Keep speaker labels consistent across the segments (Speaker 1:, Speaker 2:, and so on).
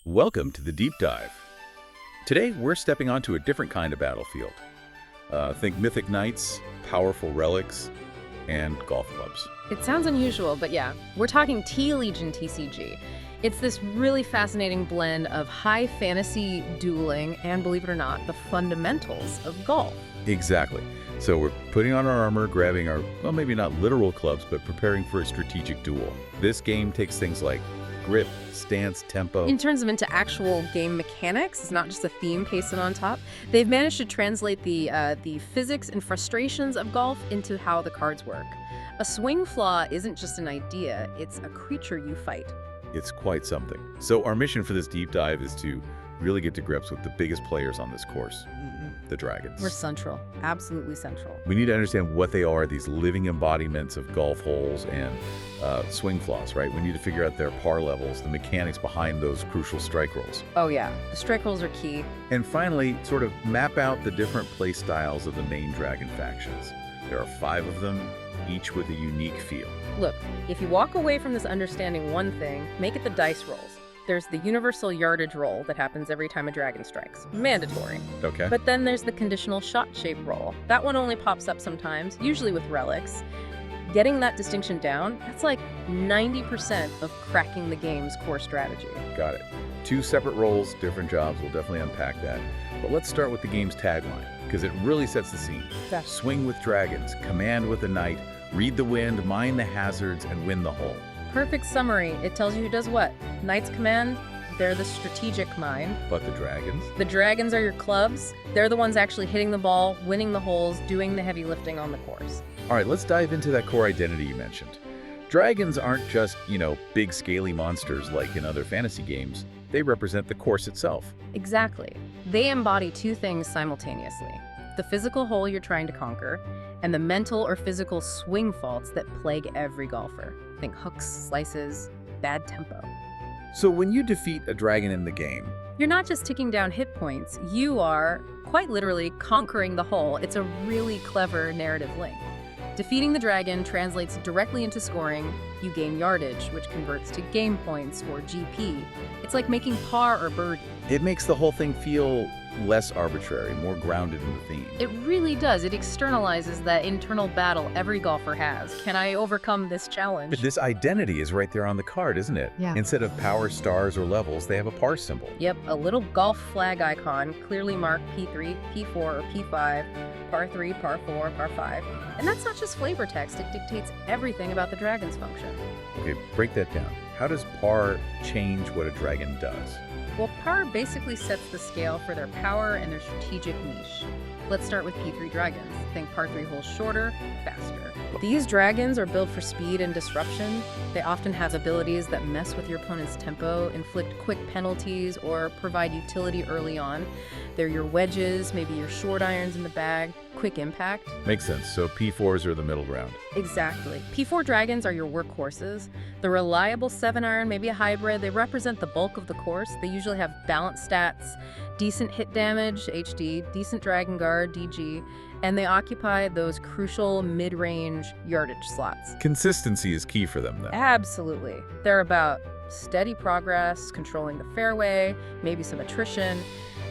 Speaker 1: Welcome to the Deep Dive. Today, we're stepping onto a different kind of battlefield. Think mythic knights, powerful relics, and golf clubs.
Speaker 2: It sounds unusual, but yeah, we're talking T-Legion TCG. It's this really fascinating blend of high fantasy dueling and, believe it or not, the fundamentals of golf.
Speaker 1: Exactly. So we're putting on our armor, grabbing our, well, maybe not literal clubs, but preparing for a strategic duel. This game takes things like grip, stance, tempo.
Speaker 2: It turns them into actual game mechanics. It's not just a theme pasted on top. They've managed to translate the physics and frustrations of golf into how the cards work. A swing flaw isn't just an idea, it's a creature you fight.
Speaker 1: It's quite something. So our mission for this deep dive is to really get to grips with the biggest players on this course, the dragons.
Speaker 2: We're central, absolutely central.
Speaker 1: We need to understand what they are, these living embodiments of golf holes and swing flaws, right? We need to figure out their par levels, the mechanics behind those crucial strike rolls.
Speaker 2: Oh yeah, the strike rolls are key.
Speaker 1: And finally, sort of map out the different play styles of the main dragon factions. There are 5 of them, each with a unique feel.
Speaker 2: Look, if you walk away from this understanding one thing, make it the dice rolls. There's the universal yardage roll that happens every time a dragon strikes. Mandatory.
Speaker 1: Okay.
Speaker 2: But then there's the conditional shot shape roll. That one only pops up sometimes, usually with relics. Getting that distinction down, that's like 90% of cracking the game's core strategy.
Speaker 1: Got it. 2 separate roles, different jobs. We'll definitely unpack that. But let's start with the game's tagline, because it really sets the scene. Swing with dragons, command with a knight, read the wind, mine the hazards, and win the hole.
Speaker 2: Perfect summary. It tells you who does what. Knight's command, they're the strategic mind.
Speaker 1: But the dragons?
Speaker 2: The dragons are your clubs. They're the ones actually hitting the ball, winning the holes, doing the heavy lifting on the course.
Speaker 1: All right, let's dive into that core identity you mentioned. Dragons aren't just, big scaly monsters like in other fantasy games. They represent the course itself.
Speaker 2: Exactly. They embody 2 things simultaneously. The physical hole you're trying to conquer, and the mental or physical swing faults that plague every golfer. Think hooks, slices, bad tempo.
Speaker 1: So when you defeat a dragon in the game,
Speaker 2: You're not just ticking down hit points, you are, quite literally, conquering the hole. It's a really clever narrative link. Defeating the dragon translates directly into scoring. You gain yardage, which converts to game points or GP. It's like making par or birdie.
Speaker 1: it makes the whole thing feel less arbitrary, more grounded in the theme.
Speaker 2: It really does. It externalizes that internal battle every golfer has. Can I overcome this challenge?
Speaker 1: But this identity is right there on the card, isn't it?
Speaker 2: Yeah.
Speaker 1: Instead of power, stars, or levels, they have a par symbol.
Speaker 2: Yep, a little golf flag icon, clearly marked P3, P4, or P5, par 3, par 4, par 5. And that's not just flavor text, it dictates everything about the dragon's function.
Speaker 1: Okay, break that down. How does par change what a dragon does?
Speaker 2: Well, par basically sets the scale for their power and their strategic niche. Let's start with P3 dragons. Think par 3 holes shorter, faster. These dragons are built for speed and disruption. They often have abilities that mess with your opponent's tempo, inflict quick penalties, or provide utility early on. They're your wedges, maybe your short irons in the bag, quick impact.
Speaker 1: Makes sense. So P4s are the middle ground.
Speaker 2: Exactly. P4 dragons are your workhorses. The reliable 7-iron, maybe a hybrid, they represent the bulk of the course. They usually have balanced stats, decent hit damage, HD, decent dragon guard, DG, and they occupy those crucial mid-range yardage slots.
Speaker 1: Consistency is key for them, though.
Speaker 2: Absolutely. They're about steady progress, controlling the fairway, maybe some attrition.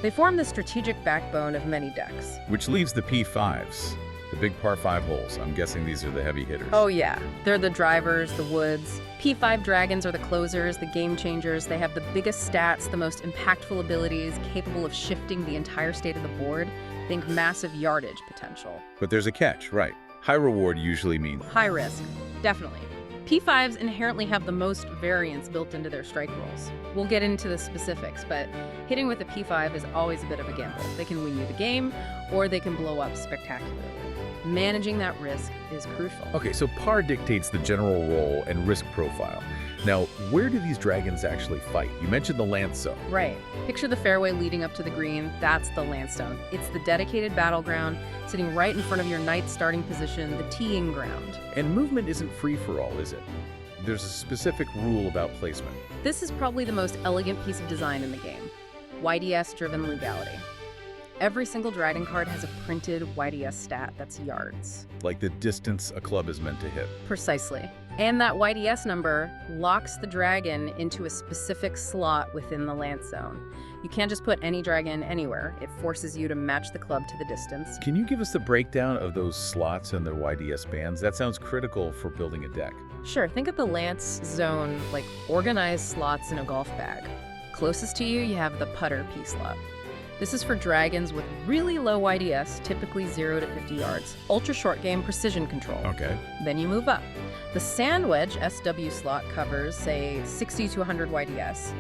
Speaker 2: They form the strategic backbone of many decks.
Speaker 1: Which leaves the P5s, the big par 5 holes. I'm guessing these are the heavy hitters.
Speaker 2: Oh yeah, they're the drivers, the woods. P5 dragons are the closers, the game changers. They have the biggest stats, the most impactful abilities, capable of shifting the entire state of the board. Think massive yardage potential.
Speaker 1: But there's a catch, right? High reward usually means
Speaker 2: High risk, definitely. P5s inherently have the most variance built into their strike rolls. We'll get into the specifics, but hitting with a P5 is always a bit of a gamble. They can win you the game, or they can blow up spectacularly. Managing that risk is crucial.
Speaker 1: Okay, so par dictates the general role and risk profile. Now, where do these dragons actually fight? You mentioned the lance zone.
Speaker 2: Right. Picture the fairway leading up to the green. That's the Lansstone. It's the dedicated battleground, sitting right in front of your knight's starting position, the teeing ground.
Speaker 1: And movement isn't free for all, is it? There's a specific rule about placement.
Speaker 2: This is probably the most elegant piece of design in the game. YDS-driven legality. Every single dragon card has a printed YDS stat that's yards.
Speaker 1: Like the distance a club is meant to hit.
Speaker 2: Precisely. And that YDS number locks the dragon into a specific slot within the lance zone. You can't just put any dragon anywhere. It forces you to match the club to the distance.
Speaker 1: Can you give us the breakdown of those slots and their YDS bands? That sounds critical for building a deck.
Speaker 2: Sure, think of the lance zone like organized slots in a golf bag. Closest to you, you have the putter P slot. This is for dragons with really low YDS, typically 0 to 50 yards. Ultra short game precision control.
Speaker 1: Okay.
Speaker 2: Then you move up. The sand wedge SW slot covers, say, 60 to 100 YDS.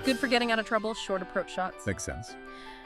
Speaker 2: Good for getting out of trouble, short approach shots.
Speaker 1: Makes sense.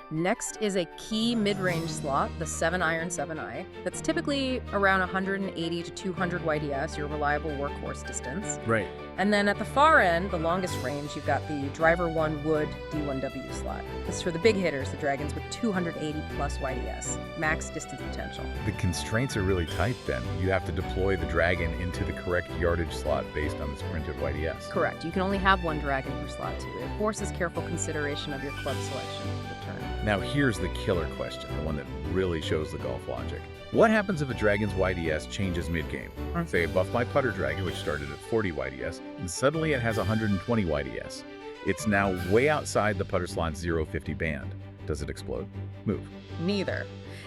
Speaker 2: Next is a key mid-range slot, the 7-iron 7i. That's typically around 180 to 200 YDS, your reliable workhorse distance.
Speaker 1: Right.
Speaker 2: And then at the far end, the longest range, you've got the driver 1 wood D1W slot. This is for the big hitters, the dragons with 280 plus YDS, max distance potential.
Speaker 1: The constraints are really tight then. You have to deploy the dragon into the correct yardage slot based on its printed YDS.
Speaker 2: Correct. You can only have one dragon per slot too. It forces careful consideration of your club selection for the turn.
Speaker 1: Now here's the killer question, the one that really shows the golf logic. What happens if a dragon's YDS changes mid-game? Say I buff my putter dragon, which started at 40 YDS, and suddenly it has 120 YDS. It's now way outside the putter slot's 050 band. Does it explode? Move.
Speaker 2: Neither.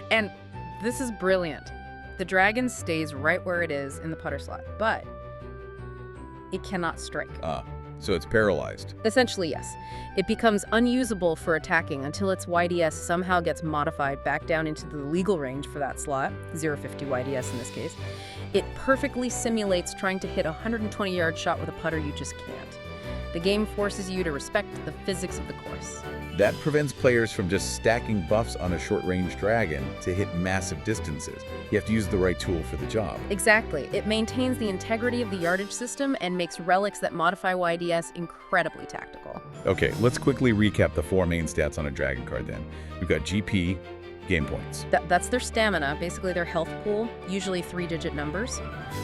Speaker 2: And this is brilliant. The dragon stays right where it is in the putter slot, but it cannot strike.
Speaker 1: So it's paralyzed.
Speaker 2: Essentially, yes. It becomes unusable for attacking until its YDS somehow gets modified back down into the legal range for that slot, 050 YDS in this case. It perfectly simulates trying to hit a 120-yard shot with a putter you just can't. The game forces you to respect the physics of the course.
Speaker 1: That prevents players from just stacking buffs on a short-range dragon to hit massive distances. You have to use the right tool for the job.
Speaker 2: Exactly. It maintains the integrity of the yardage system and makes relics that modify YDS incredibly tactical.
Speaker 1: Okay, let's quickly recap the 4 main stats on a dragon card then. We've got GP, game points.
Speaker 2: That's their stamina, basically their health pool, usually 3-digit numbers.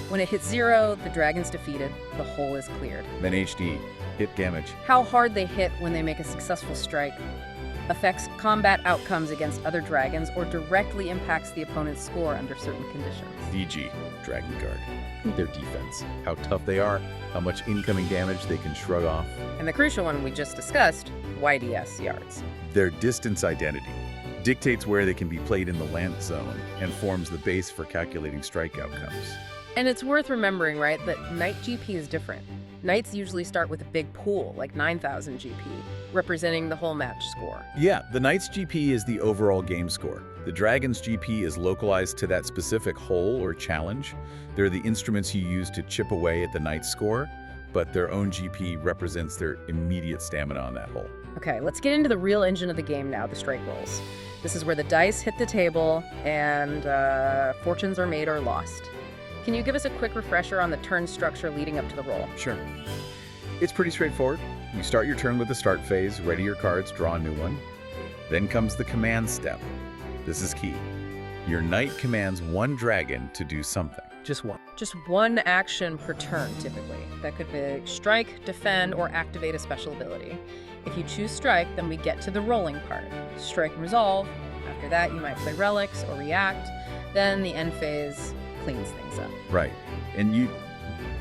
Speaker 2: When it hits 0, the dragon's defeated, the hole is cleared.
Speaker 1: Then HD, hit damage.
Speaker 2: How hard they hit when they make a successful strike affects combat outcomes against other dragons or directly impacts the opponent's score under certain conditions.
Speaker 1: DG, dragon guard. Their defense, how tough they are, how much incoming damage they can shrug off.
Speaker 2: And the crucial one we just discussed, YDS yards.
Speaker 1: Their distance identity dictates where they can be played in the lance zone and forms the base for calculating strike outcomes.
Speaker 2: And it's worth remembering, right, that Knight GP is different. Knights usually start with a big pool, like 9,000 GP, representing the whole match score.
Speaker 1: Yeah, the Knight's GP is the overall game score. The Dragon's GP is localized to that specific hole or challenge. They're the instruments you use to chip away at the Knight's score, but their own GP represents their immediate stamina on that hole.
Speaker 2: Okay, let's get into the real engine of the game now, the strike rolls. This is where the dice hit the table and fortunes are made or lost. Can you give us a quick refresher on the turn structure leading up to the roll?
Speaker 1: Sure. It's pretty straightforward. You start your turn with the start phase, ready your cards, draw a new one. Then comes the command step. This is key. Your knight commands one dragon to do something.
Speaker 2: Just one. Just one action per turn, typically. That could be strike, defend, or activate a special ability. If you choose strike, then we get to the rolling part. Strike and resolve. After that, you might play relics or react. Then the end phase cleans things up.
Speaker 1: Right. And you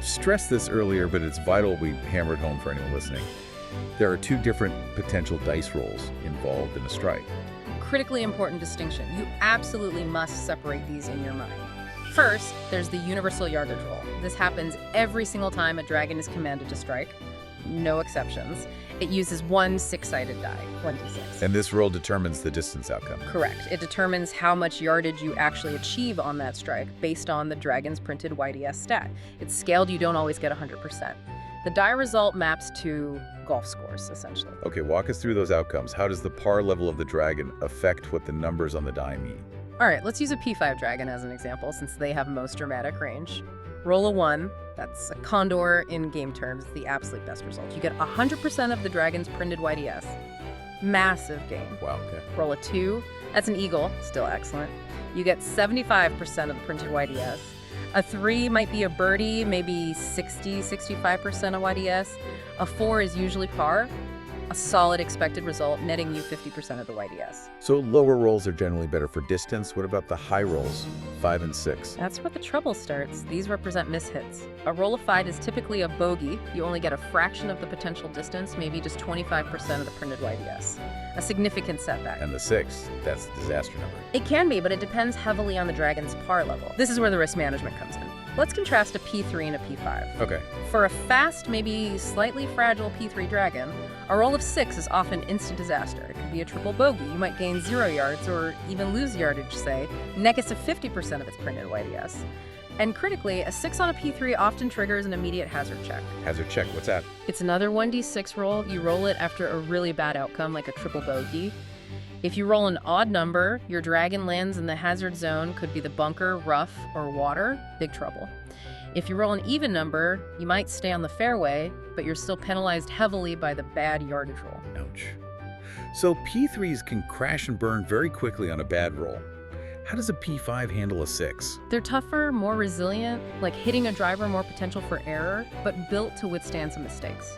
Speaker 1: stressed this earlier, but it's vital we hammer it home for anyone listening. There are 2 different potential dice rolls involved in a strike.
Speaker 2: Critically important distinction. You absolutely must separate these in your mind. First, there's the universal yardage roll. This happens every single time a dragon is commanded to strike. No exceptions. It uses one 6-sided die, 1d6.
Speaker 1: And this roll determines the distance outcome.
Speaker 2: Correct. It determines how much yardage you actually achieve on that strike based on the dragon's printed YDS stat. It's scaled, you don't always get 100%. The die result maps to golf scores, essentially.
Speaker 1: Okay, walk us through those outcomes. How does the par level of the dragon affect what the numbers on the die mean?
Speaker 2: All right, let's use a P5 dragon as an example, since they have most dramatic range. Roll a 1. That's a condor in game terms, the absolute best result. You get 100% of the dragon's printed YDS. Massive game.
Speaker 1: Wow, okay.
Speaker 2: Roll a 2. That's an eagle, still excellent. You get 75% of the printed YDS. A 3 might be a birdie, maybe 60, 65% of YDS. A 4 is usually par. A solid expected result, netting you 50% of the YDS.
Speaker 1: So lower rolls are generally better for distance. What about the high rolls, 5 and 6?
Speaker 2: That's where the trouble starts. These represent mishits. A roll of 5 is typically a bogey. You only get a fraction of the potential distance, maybe just 25% of the printed YDS. A significant setback.
Speaker 1: And the 6, that's the disaster number.
Speaker 2: It can be, but it depends heavily on the dragon's par level. This is where the risk management comes in. Let's contrast a P3 and a P5.
Speaker 1: Okay.
Speaker 2: For a fast, maybe slightly fragile P3 dragon, a roll of 6 is often instant disaster. It could be a triple bogey. You might gain 0 yards or even lose yardage, say, negative 50% of its printed YDS. And critically, a 6 on a P3 often triggers an immediate hazard check.
Speaker 1: Hazard check, what's that?
Speaker 2: It's another 1d6 roll. You roll it after a really bad outcome, like a triple bogey. If you roll an odd number, your dragon lands in the hazard zone, could be the bunker, rough, or water, big trouble. If you roll an even number, you might stay on the fairway, but you're still penalized heavily by the bad yardage roll.
Speaker 1: Ouch. So P3s can crash and burn very quickly on a bad roll. How does a P5 handle a 6?
Speaker 2: They're tougher, more resilient, like hitting a driver, more potential for error, but built to withstand some mistakes.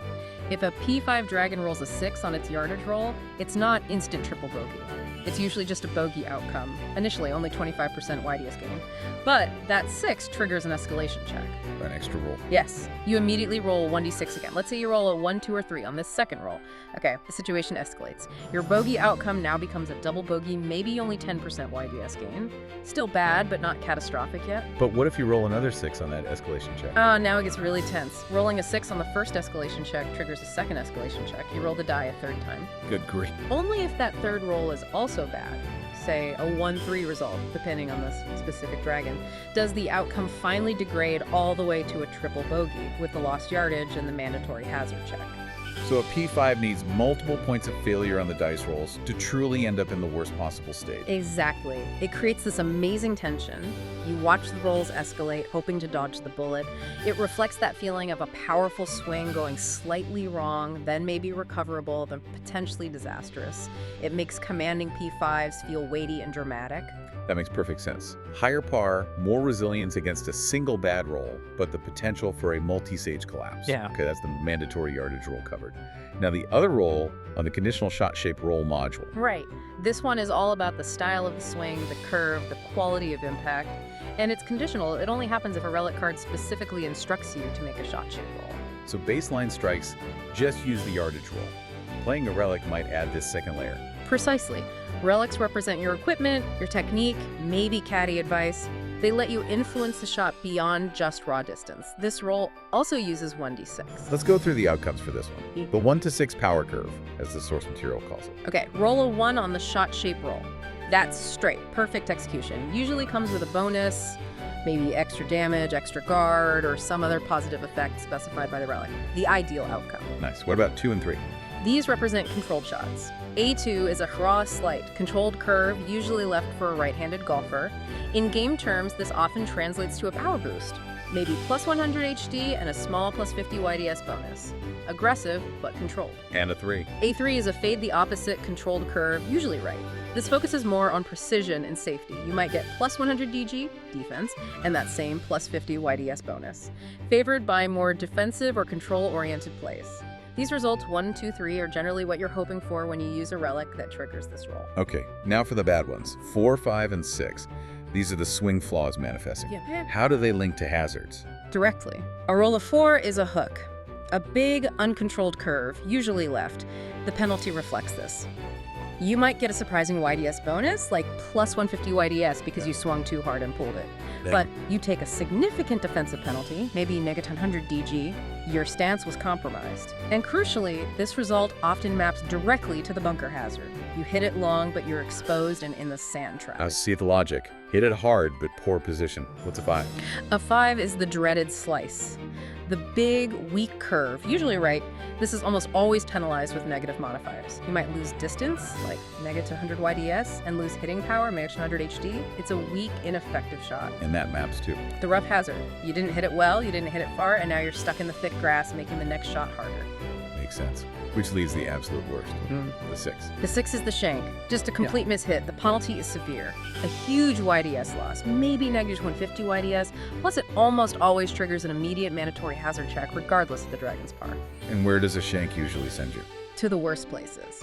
Speaker 2: If a P5 dragon rolls a 6 on its yardage roll, it's not instant triple bogey. It's usually just a bogey outcome, initially only 25% YDS gain. But that 6 triggers an escalation check.
Speaker 1: An extra roll.
Speaker 2: Yes, you immediately roll 1d6 again. Let's say you roll a 1, 2, or 3 on this second roll. Okay, the situation escalates. Your bogey outcome now becomes a double bogey, maybe only 10% YDS gain. Still bad, but not catastrophic yet.
Speaker 1: But what if you roll another 6 on that escalation check?
Speaker 2: Now it gets really tense. Rolling a 6 on the first escalation check triggers a second escalation check. You roll the die a third time.
Speaker 1: Good grief.
Speaker 2: Only if that third roll is also bad, say a 1-3 result, depending on the specific dragon, does the outcome finally degrade all the way to a triple bogey with the lost yardage and the mandatory hazard check.
Speaker 1: So a P5 needs multiple points of failure on the dice rolls to truly end up in the worst possible state.
Speaker 2: Exactly. It creates this amazing tension. You watch the rolls escalate, hoping to dodge the bullet. It reflects that feeling of a powerful swing going slightly wrong, then maybe recoverable, then potentially disastrous. It makes commanding P5s feel weighty and dramatic.
Speaker 1: That makes perfect sense. Higher par, more resilience against a single bad roll, but the potential for a multi-stage collapse.
Speaker 3: Yeah.
Speaker 1: Okay, that's the mandatory yardage roll covered. Now the other roll on the conditional shot shape roll module.
Speaker 2: Right. This one is all about the style of the swing, the curve, the quality of impact. And it's conditional. It only happens if a relic card specifically instructs you to make a shot shape roll.
Speaker 1: So baseline strikes just use the yardage roll. Playing a relic might add this second layer.
Speaker 2: Precisely. Relics represent your equipment, your technique, maybe caddy advice. They let you influence the shot beyond just raw distance. This roll also uses 1d6.
Speaker 1: Let's go through the outcomes for this one. The 1 to 6 power curve, as the source material calls it.
Speaker 2: Okay, roll a 1 on the shot shape roll. That's straight, perfect execution. Usually comes with a bonus, maybe extra damage, extra guard, or some other positive effect specified by the relic. The ideal outcome.
Speaker 1: Nice. What about 2 and 3?
Speaker 2: These represent controlled shots. A2 is a raw slight, controlled curve, usually left for a right-handed golfer. In game terms, this often translates to a power boost, maybe plus 100 HD and a small plus 50 YDS bonus. Aggressive, but controlled.
Speaker 1: And a 3.
Speaker 2: A3 is a fade the opposite controlled curve, usually right. This focuses more on precision and safety. You might get plus 100 DG, defense, and that same plus 50 YDS bonus, favored by more defensive or control-oriented plays. These results 1, 2, 3 are generally what you're hoping for when you use a relic that triggers this roll.
Speaker 1: Okay, now for the bad ones. 4, 5, and 6. These are the swing flaws manifesting.
Speaker 2: Yeah.
Speaker 1: How do they link to hazards?
Speaker 2: Directly. A roll of 4 is a hook. A big, uncontrolled curve, usually left. The penalty reflects this. You might get a surprising YDS bonus, like plus 150 YDS because you swung too hard and pulled it. But you take a significant defensive penalty, maybe negative 100 DG, your stance was compromised. And crucially, this result often maps directly to the bunker hazard. You hit it long, but you're exposed and in the sand trap.
Speaker 1: I see the logic. Hit it hard, but poor position. What's a 5?
Speaker 2: A 5 is the dreaded slice. The big, weak curve, usually right. This is almost always penalized with negative modifiers. You might lose distance, like negative 100 YDS, and lose hitting power, negative 100 HD. It's a weak, ineffective shot.
Speaker 1: And that maps too.
Speaker 2: The rough hazard. You didn't hit it well, you didn't hit it far, and now you're stuck in the thick grass, making the next shot harder.
Speaker 1: Makes sense. Which leaves the absolute worst, the 6.
Speaker 2: The 6 is the shank. Just a complete mishit. The penalty is severe. A huge YDS loss, maybe negative 150 YDS, plus it almost always triggers an immediate mandatory hazard check regardless of the dragon's par.
Speaker 1: And where does a shank usually send you?
Speaker 2: to the worst places.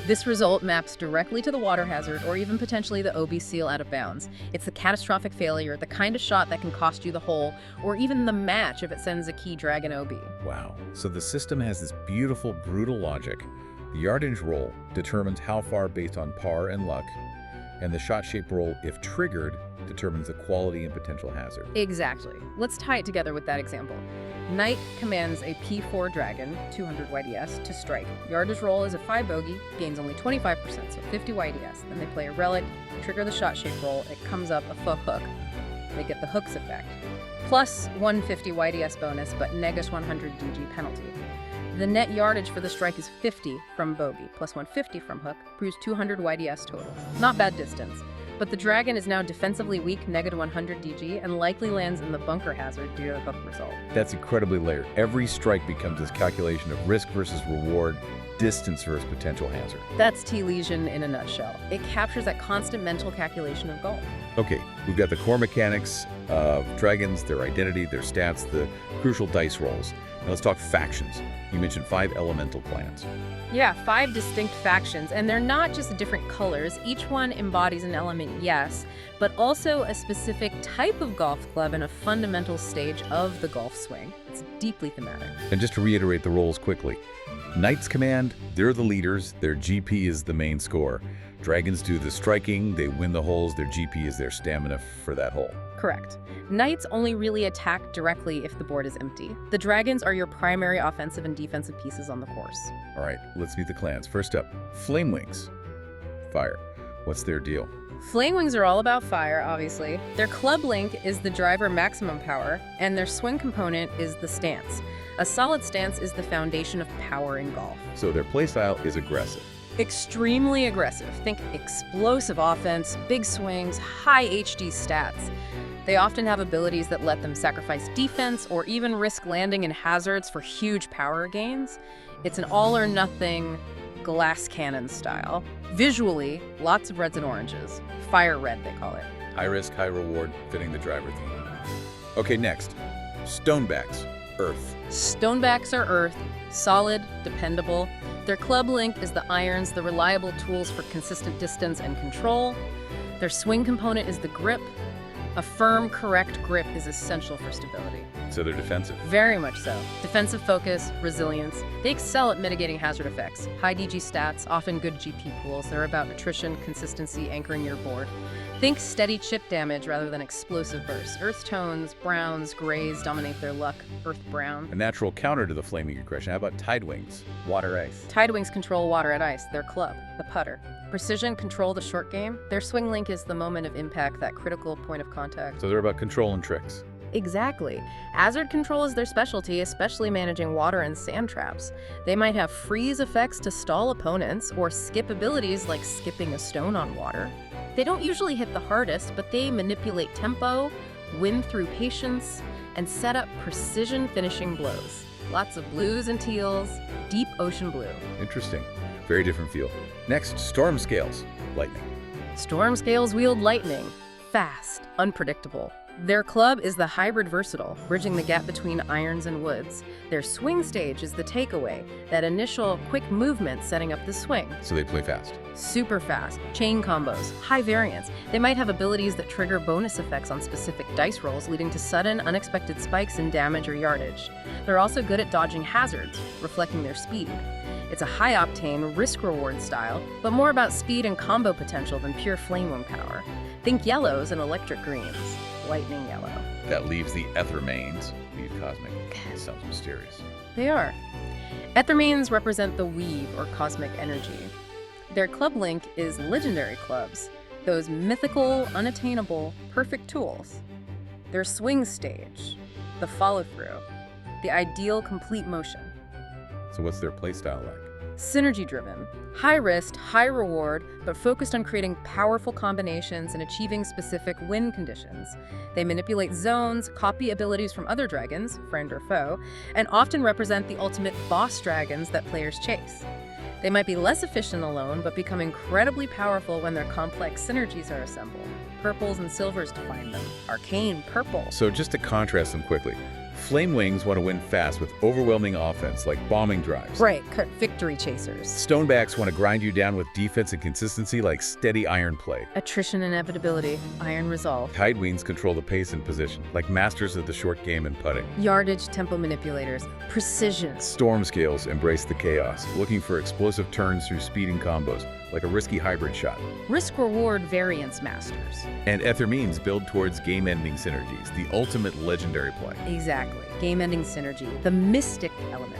Speaker 2: This result maps directly to the water hazard or even potentially the OB seal out of bounds. It's the catastrophic failure, the kind of shot that can cost you the hole or even the match if it sends a key dragon OB.
Speaker 1: Wow. So the system has this beautiful, brutal logic. The yardage roll determines how far based on par and luck, and the shot shape roll, if triggered, determines the quality and potential hazard.
Speaker 2: Exactly. Let's tie it together with that example. Knight commands a P4 dragon, 200 YDS, to strike. Yardage roll is a 5 bogey, gains only 25%, so 50 YDS. Then they play a relic, trigger the shot shape roll, it comes up a faux hook. They get the hooks effect. Plus 150 YDS bonus, but negus 100 DG penalty. The net yardage for the strike is 50 from bogey, plus 150 from hook, proves 200 YDS total. Not bad distance. But the dragon is now defensively weak, negative 100 DG, and likely lands in the bunker hazard due to the hook result.
Speaker 1: That's incredibly layered. Every strike becomes this calculation of risk versus reward, distance versus potential hazard.
Speaker 2: That's T-Lesion in a nutshell. It captures that constant mental calculation of golf.
Speaker 1: Okay, we've got the core mechanics of dragons, their identity, their stats, the crucial dice rolls. Now let's talk factions. You mentioned 5 elemental clans.
Speaker 2: Yeah, 5 distinct factions, and they're not just different colors. Each one embodies an element, yes, but also a specific type of golf club and a fundamental stage of the golf swing. It's deeply thematic.
Speaker 1: And just to reiterate the roles quickly, Knights command, they're the leaders, their GP is the main score. Dragons do the striking, they win the holes, their GP is their stamina for that hole.
Speaker 2: Correct. Knights only really attack directly if the board is empty. The dragons are your primary offensive and defensive pieces on the course.
Speaker 1: All right, let's meet the clans. First up, Flame Wings. Fire. What's their deal?
Speaker 2: Flame Wings are all about fire, obviously. Their club link is the driver maximum power, and their swing component is the stance. A solid stance is the foundation of power in golf.
Speaker 1: So their playstyle is aggressive.
Speaker 2: Extremely aggressive. Think explosive offense, big swings, high HD stats. They often have abilities that let them sacrifice defense or even risk landing in hazards for huge power gains. It's an all-or-nothing glass cannon style. Visually, lots of reds and oranges. Fire red, they call it.
Speaker 1: High risk, high reward, fitting the driver theme. Okay, next, Stonebacks, Earth.
Speaker 2: Stonebacks are earth, solid, dependable. Their club link is the irons, the reliable tools for consistent distance and control. Their swing component is the grip. A firm, correct grip is essential for stability.
Speaker 1: So they're defensive.
Speaker 2: Very much so. Defensive focus, resilience. They excel at mitigating hazard effects. High DG stats, often good GP pools. They're about attrition, consistency, anchoring your board. Think steady chip damage rather than explosive bursts. Earth tones, browns, grays dominate their luck. Earth brown.
Speaker 1: A natural counter to the flaming aggression. How about Tide Wings, Water Ice?
Speaker 2: Tide Wings control water at ice. Their club, the putter. Precision control the short game. Their swing link is the moment of impact, that critical point of contact.
Speaker 1: So they're about control and tricks.
Speaker 2: Exactly. Hazard control is their specialty, especially managing water and sand traps. They might have freeze effects to stall opponents or skip abilities like skipping a stone on water. They don't usually hit the hardest, but they manipulate tempo, win through patience, and set up precision finishing blows. Lots of blues and teals, deep ocean blue.
Speaker 1: Interesting. Very different feel. Next, Storm Scales, Lightning.
Speaker 2: Storm Scales wield lightning. Fast, unpredictable. Their club is the hybrid versatile, bridging the gap between irons and woods. Their swing stage is the takeaway, that initial quick movement setting up the swing.
Speaker 1: So they play fast.
Speaker 2: Super fast, chain combos, high variance. They might have abilities that trigger bonus effects on specific dice rolls, leading to sudden, unexpected spikes in damage or yardage. They're also good at dodging hazards, reflecting their speed. It's a high-octane, risk-reward style, but more about speed and combo potential than pure flame wing power. Think yellows and electric greens. Lightning yellow.
Speaker 1: That leaves the Ethermanes, leave cosmic. It sounds mysterious.
Speaker 2: They are. Ethermanes represent the weave or cosmic energy. Their club link is legendary clubs, those mythical, unattainable, perfect tools. Their swing stage, the follow-through, the ideal complete motion.
Speaker 1: So what's their playstyle like?
Speaker 2: Synergy-driven, high risk, high reward, but focused on creating powerful combinations and achieving specific win conditions. They manipulate zones, copy abilities from other dragons, friend or foe, and often represent the ultimate boss dragons that players chase. They might be less efficient alone, but become incredibly powerful when their complex synergies are assembled. Purples and silvers define them. Arcane purple.
Speaker 1: So just to contrast them quickly, Flame Wings want to win fast with overwhelming offense, like bombing drives.
Speaker 2: Right, victory chasers.
Speaker 1: Stonebacks want to grind you down with defense and consistency, like steady iron play.
Speaker 2: Attrition inevitability, iron resolve.
Speaker 1: Tidewings control the pace and position, like masters of the short game and putting.
Speaker 2: Yardage tempo manipulators, precision.
Speaker 1: Storm Scales embrace the chaos, looking for explosive turns through speeding combos, like a risky hybrid shot.
Speaker 2: Risk-reward variance masters.
Speaker 1: And Ethermeans build towards game-ending synergies, the ultimate legendary play.
Speaker 2: Exactly. Game-ending synergy, the mystic element.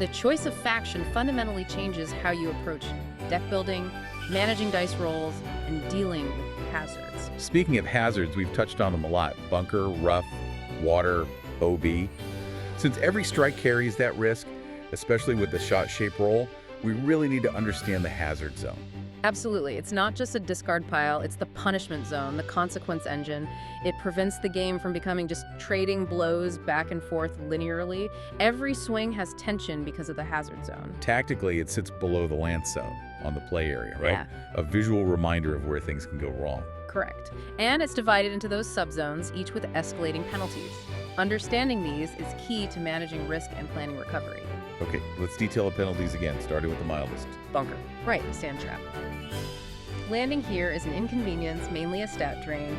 Speaker 2: The choice of faction fundamentally changes how you approach deck building, managing dice rolls, and dealing with hazards.
Speaker 1: Speaking of hazards, we've touched on them a lot. Bunker, rough, water, OB. Since every strike carries that risk, especially with the shot-shape roll, we really need to understand the hazard zone.
Speaker 2: Absolutely. It's not just a discard pile, it's the punishment zone, the consequence engine. It prevents the game from becoming just trading blows back and forth linearly. Every swing has tension because of the hazard zone.
Speaker 1: Tactically, it sits below the lance zone on the play area, right?
Speaker 2: Yeah.
Speaker 1: A visual reminder of where things can go wrong.
Speaker 2: Correct. And it's divided into those subzones, each with escalating penalties. Understanding these is key to managing risk and planning recovery.
Speaker 1: Okay, let's detail the penalties again, starting with the mildest.
Speaker 2: Bunker. Right, sand trap. Landing here is an inconvenience, mainly a stat drain.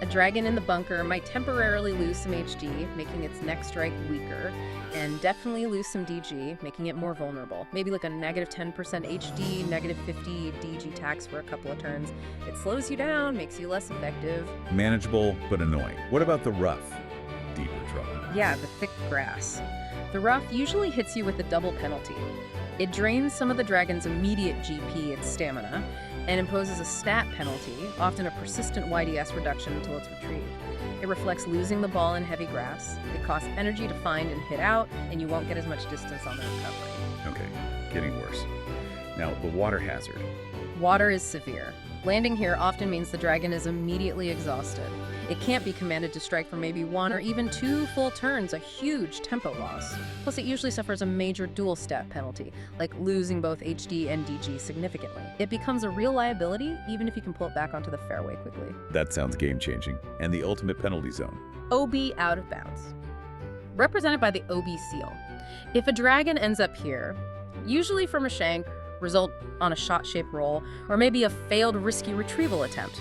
Speaker 2: A dragon in the bunker might temporarily lose some HD, making its next strike weaker, and definitely lose some DG, making it more vulnerable. Maybe like a negative 10% HD, negative 50 DG tax for a couple of turns. It slows you down, makes you less effective.
Speaker 1: Manageable, but annoying. What about the rough? Deeper trouble.
Speaker 2: Yeah, the thick grass. The rough usually hits you with a double penalty. It drains some of the dragon's immediate GP, its stamina, and imposes a stat penalty, often a persistent YDS reduction until it's retrieved. It reflects losing the ball in heavy grass. It costs energy to find and hit out, and you won't get as much distance on the recovery.
Speaker 1: Okay, getting worse. Now, the water hazard.
Speaker 2: Water is severe. Landing here often means the dragon is immediately exhausted. It can't be commanded to strike for maybe 1 or even 2 full turns, a huge tempo loss. Plus, it usually suffers a major dual stat penalty, like losing both HD and DG significantly. It becomes a real liability, even if you can pull it back onto the fairway quickly.
Speaker 1: That sounds game-changing. And the ultimate penalty zone.
Speaker 2: OB out of bounds. Represented by the OB seal. If a dragon ends up here, usually from a shank, result on a shot-shaped roll, or maybe a failed risky retrieval attempt,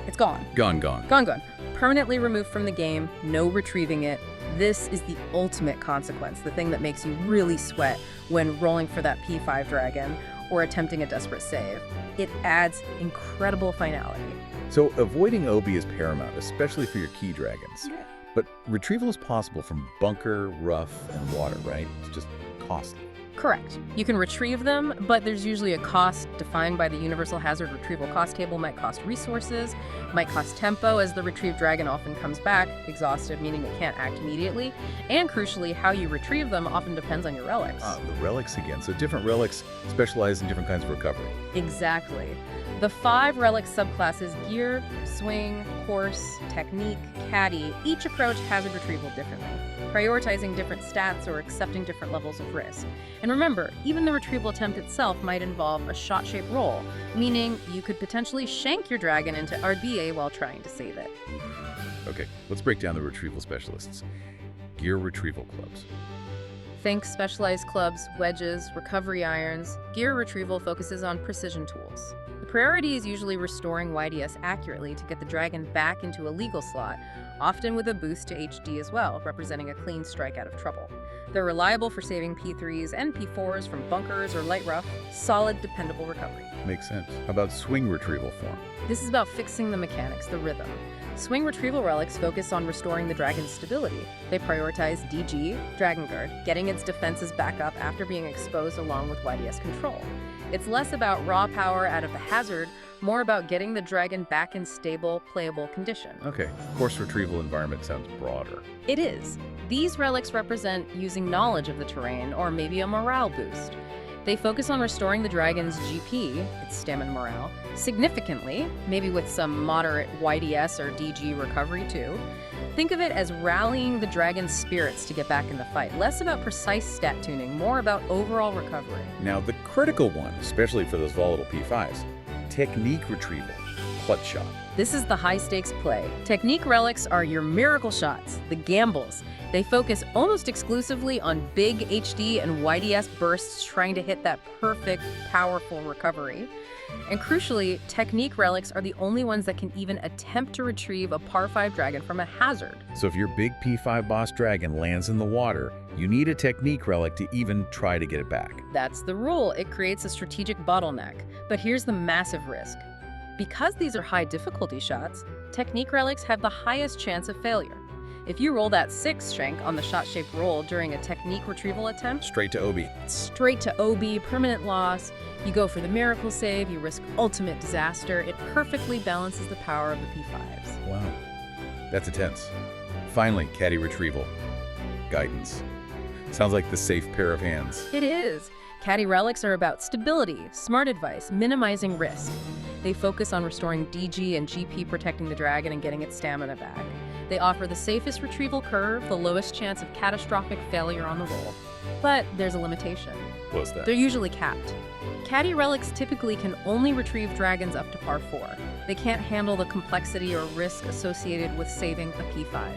Speaker 2: it's gone.
Speaker 1: Gone.
Speaker 2: Gone. Permanently removed from the game, no retrieving it. This is the ultimate consequence, the thing that makes you really sweat when rolling for that P5 dragon or attempting a desperate save. It adds incredible finality.
Speaker 1: So avoiding OB is paramount, especially for your key dragons.
Speaker 2: Yeah.
Speaker 1: But retrieval is possible from bunker, rough, and water, right? It's just costly.
Speaker 2: Correct. You can retrieve them, but there's usually a cost defined by the Universal Hazard Retrieval Cost Table. Might cost resources, might cost tempo, as the retrieved dragon often comes back exhausted, meaning it can't act immediately. And crucially, how you retrieve them often depends on your relics.
Speaker 1: The relics again. So different relics specialize in different kinds of recovery.
Speaker 2: Exactly. The 5 relic subclasses, gear, swing, course, technique, caddy, each approach hazard retrieval differently, prioritizing different stats or accepting different levels of risk. And remember, even the retrieval attempt itself might involve a shot-shaped roll, meaning you could potentially shank your dragon into RBA while trying to save it.
Speaker 1: Okay, let's break down the retrieval specialists. Gear retrieval clubs.
Speaker 2: Think specialized clubs, wedges, recovery irons. Gear retrieval focuses on precision tools. The priority is usually restoring YDS accurately to get the dragon back into a legal slot, often with a boost to HD as well, representing a clean strike out of trouble. They're reliable for saving P3s and P4s from bunkers or light rough, solid, dependable recovery.
Speaker 1: Makes sense. How about swing retrieval form?
Speaker 2: This is about fixing the mechanics, the rhythm. Swing retrieval relics focus on restoring the dragon's stability. They prioritize DG, Dragon Guard, getting its defenses back up after being exposed along with YDS control. It's less about raw power out of the hazard, more about getting the dragon back in stable, playable condition.
Speaker 1: Okay, course retrieval environment sounds broader.
Speaker 2: It is. These relics represent using knowledge of the terrain or maybe a morale boost. They focus on restoring the dragon's GP, its stamina morale, significantly, maybe with some moderate YDS or DG recovery too. Think of it as rallying the dragon's spirits to get back in the fight. Less about precise stat tuning, more about overall recovery.
Speaker 1: Now, the critical one, especially for those volatile P5s, technique retrieval. clutch shot.
Speaker 2: This is the high-stakes play. Technique relics are your miracle shots, the gambles. They focus almost exclusively on big HD and YDS bursts trying to hit that perfect, powerful recovery. And crucially, technique relics are the only ones that can even attempt to retrieve a par 5 dragon from a hazard.
Speaker 1: So if your big P5 boss dragon lands in the water, you need a technique relic to even try to get it back.
Speaker 2: That's the rule. It creates a strategic bottleneck. But here's the massive risk. Because these are high difficulty shots, technique relics have the highest chance of failure. If you roll that 6 Shank on the shot-shaped roll during a technique retrieval attempt,
Speaker 1: Straight to OB.
Speaker 2: straight to OB, permanent loss, you go for the miracle save, you risk ultimate disaster. It perfectly balances the power of the P5s.
Speaker 1: Wow, that's intense. Finally, caddy retrieval. Guidance. Sounds like the safe pair of hands.
Speaker 2: It is. Caddy relics are about stability, smart advice, minimizing risk. They focus on restoring DG and GP, protecting the dragon and getting its stamina back. They offer the safest retrieval curve, the lowest chance of catastrophic failure on the roll. But there's a limitation.
Speaker 1: What's that?
Speaker 2: They're usually capped. Caddy relics typically can only retrieve dragons up to par 4. They can't handle the complexity or risk associated with saving a P5.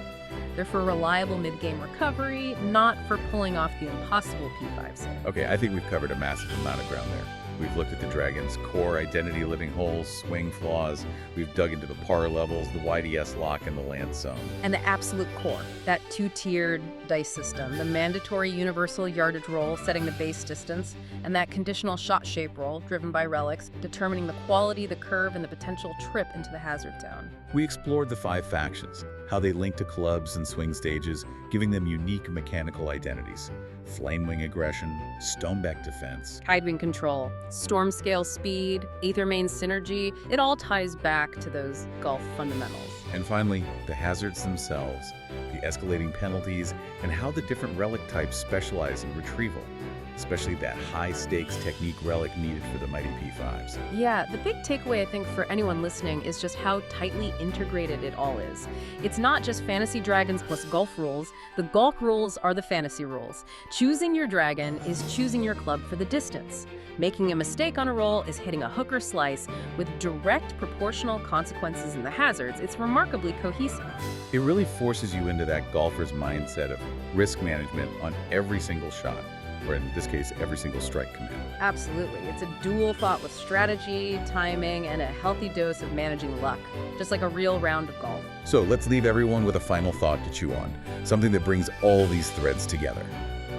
Speaker 2: They're for reliable mid-game recovery, not for pulling off the impossible P5 save.
Speaker 1: Okay, I think we've covered a massive amount of ground there. We've looked at the dragon's core identity living holes, swing flaws. We've dug into the par levels, the YDS lock, and the land zone.
Speaker 2: And the absolute core, that 2-tiered dice system, the mandatory universal yardage roll setting the base distance, and that conditional shot shape roll driven by relics, determining the quality, the curve, and the potential trip into the hazard zone.
Speaker 1: We explored the 5 factions, how they link to clubs and swing stages, giving them unique mechanical identities. Flamewing aggression, stoneback defense.
Speaker 2: Tidewing control, storm scale speed, Aethermane synergy, it all ties back to those golf fundamentals.
Speaker 1: And finally, the hazards themselves, the escalating penalties, and how the different relic types specialize in retrieval, especially that high-stakes technique relic needed for the mighty P5s.
Speaker 2: Yeah, the big takeaway, I think, for anyone listening is just how tightly integrated it all is. It's not just fantasy dragons plus golf rules. The golf rules are the fantasy rules. Choosing your dragon is choosing your club for the distance. Making a mistake on a roll is hitting a hook or slice with direct proportional consequences in the hazards. It's remarkably cohesive.
Speaker 1: It really forces you into that golfer's mindset of risk management on every single shot, or in this case, every single strike command.
Speaker 2: Absolutely. It's a duel fought with strategy, timing, and a healthy dose of managing luck, just like a real round of golf.
Speaker 1: So let's leave everyone with a final thought to chew on, something that brings all these threads together.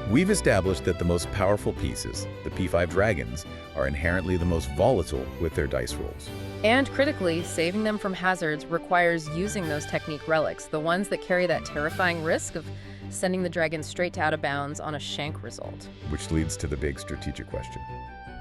Speaker 1: We've established that the most powerful pieces, the P5 dragons, are inherently the most volatile with their dice rolls.
Speaker 2: And critically, saving them from hazards requires using those technique relics, the ones that carry that terrifying risk of sending the dragon straight to out of bounds on a Shank result.
Speaker 1: Which leads to the big strategic question.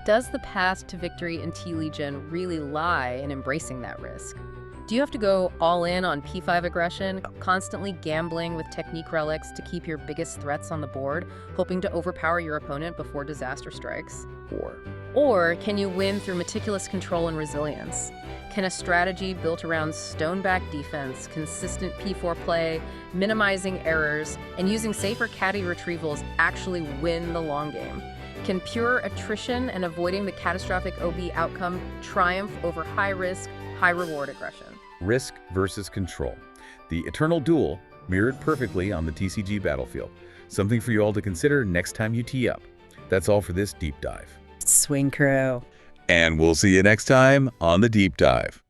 Speaker 2: Does the path to victory in T-Legion really lie in embracing that risk? Do you have to go all in on P5 aggression, constantly gambling with technique relics to keep your biggest threats on the board, hoping to overpower your opponent before disaster strikes? Or can you win through meticulous control and resilience? Can a strategy built around stoneback defense, consistent P4 play, minimizing errors, and using safer caddy retrievals actually win the long game? Can pure attrition and avoiding the catastrophic OB outcome triumph over high-risk, high-reward aggression?
Speaker 1: Risk versus control. The eternal duel mirrored perfectly on the TCG battlefield. Something for you all to consider next time you tee up. That's all for this deep dive.
Speaker 2: Swing crew.
Speaker 1: And we'll see you next time on the Deep Dive.